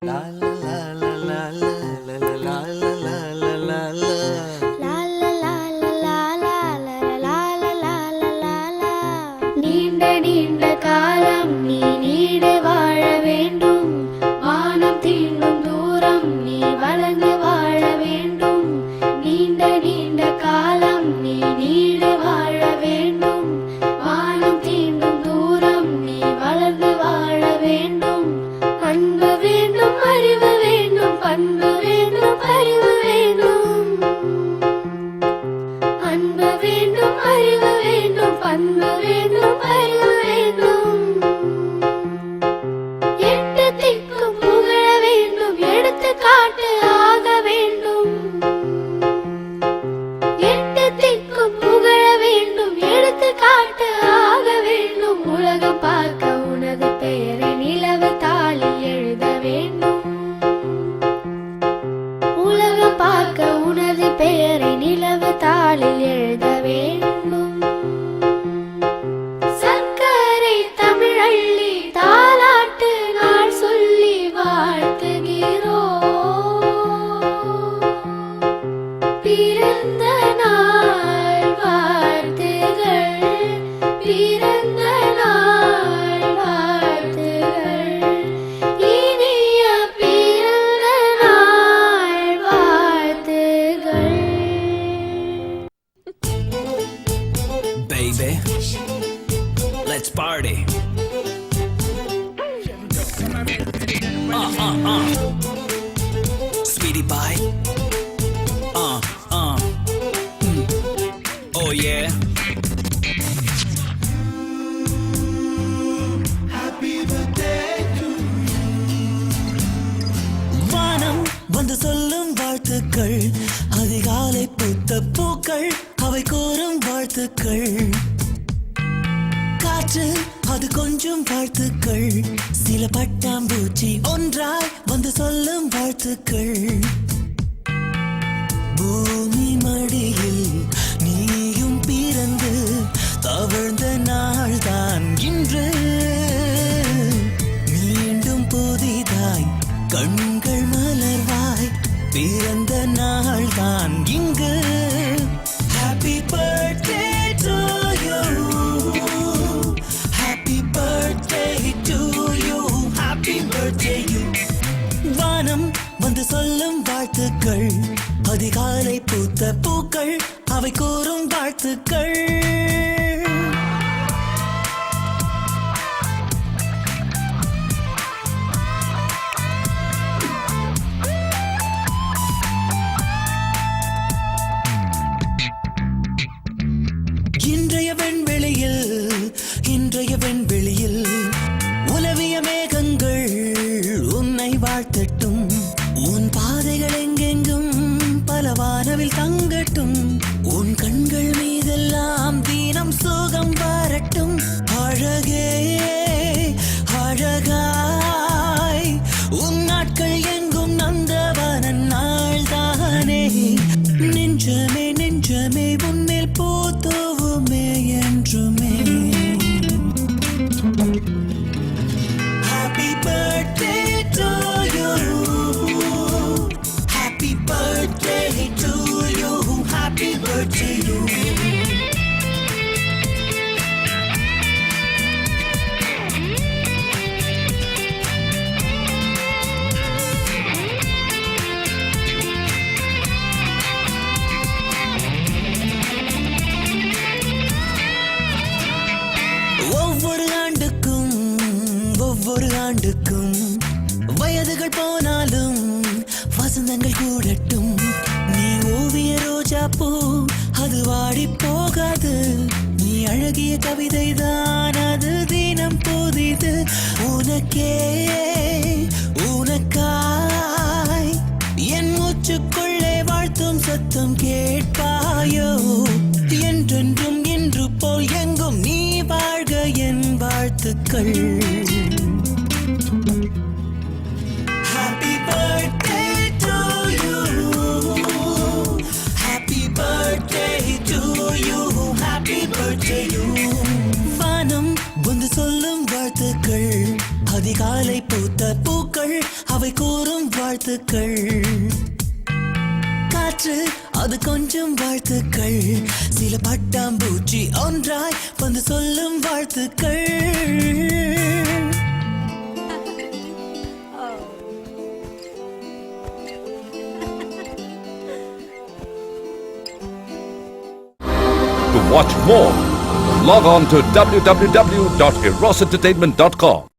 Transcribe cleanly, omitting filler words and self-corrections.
La la la la la la la la la la la la. நீண்ட நீண்ட காலம் நீ நீடு வாழ வேண்டும். வானம் தீண்டும் தூரம் நீ வளர்ந்து வாழ வேண்டும். நீண்ட நீண்ட காலம் நீ நீடு வாழ வேண்டும். வானம் தீண்டும் தூரம் நீ வளர்ந்து வாழ வேண்டும். அன்பு வேண்டும், அறிவு வேண்டும், பண்பு வேண்டும், அறிவு வேண்டும். அன்பு வேண்டும், அறிவு வேண்டும், பண்பு வேண்டும், அறிவு வேண்டும். எட்டு திக்கும் புகழ வேண்டும், எடுத்துக்காட்டு ஆக வேண்டும். எட்டு திக்கும் புகழ வேண்டும், எடுத்துக்காட்டு ஆக வேண்டும். உலகம் பார்க்க உனது பெயரை நிலவு தாளில் எழுத வேண்டும். உலகம் பார்க்க உனது பெயரை நிலவு தாளில் எழுத வேண்டும். சர்க்கரை தமிழள்ளி தாலாட்டு நாள் சொல்லி வாழ்த்துகிறோம். பிறந்த நாள் வாழ்த்துகள், பிறந்த நாள் வாழ்த்துகள், இனிய பிறந்த நாள் வாழ்த்துகள். Baby, let's party. Sweetie pie. Oh yeah. வானம் வந்து சொல்லும் வாழ்த்துக்கள், அதிகாலை பூத்த பூக்கள் அவை கூறும் வாழ்த்துக்கள். காற்று அது கொஞ்சம் வாழ்த்துக்கள், சில பட்டாம்பூச்சி ஒன்றாய் வந்து சொல்லும் வாழ்த்துக்கள். பூமி மடியில் நீயும் பிறந்து தவழ்ந்த நாள்தான் இன்று. மீண்டும் புதிதாய் கண்கள் மலர்வாய் பிறந்த நாள்தான் இங்கு. Happy birthday to you, happy birthday to you, happy birthday you. வானம் வந்து சொல்லும் வாழ்த்துக்கள், அதிகாலை பூத்த பூக்கள் அவை கூறும் வாழ்த்துக்கள். இன்றைய வெண்வெளியில், இன்றைய வெண்வெளியில் உலவிய மேகங்கள் உன்னை வாழ்த்தட்டும். உன் பாதைகள் எங்கெங்கும் பல வானவில் தங்கட்டும். உன் கண்கள் மீதெல்லாம் தீனம் சோகம் வரட்டும். அழகே அழகாய் உன் நாட்கள் எங்கும் நந்தவனன் நாள்தானே. நெஞ்சமே நெஞ்சமே உன்மேல் போத்தோவுமே என்றுமே. Happy birthday to you, happy birthday to you, happy birthday you. ஒவ்வொரு ஆண்டுக்கும் ஒவ்வொரு ஆண்டுக்கும் வயதுகள் போனாலும் வசந்தங்கள் கூடட்டும். நீ ஓவிய ரோஜா பூ அது வாடி போகாது. நீ அழகிய கவிதை தான் அது தினம் புதிது. உனக்கே உனக்காய் என் மூச்சுக்குள்ளே வாழ்த்தும் சத்தம் கேட்பாயோ. என்றென்றும் இன்று போல் எங்கும் நீ வாழ்க என் வாழ்த்துக்கள். Happy birthday to you, happy birthday to you, happy birthday you. வானம் வந்து சொல்லும் வாழ்த்துக்கள், அதிகாலை பூத்த பூக்கள் அவை கூறும் வாழ்த்துக்கள். காற்று அது கொஞ்சம் வாழ்த்துக்கள். சில பட்டாம்பூச்சி ஒன்றாய் வந்து சொல்லும் வாழ்த்துக்கள். To watch more, log on to www.erosentertainment.com.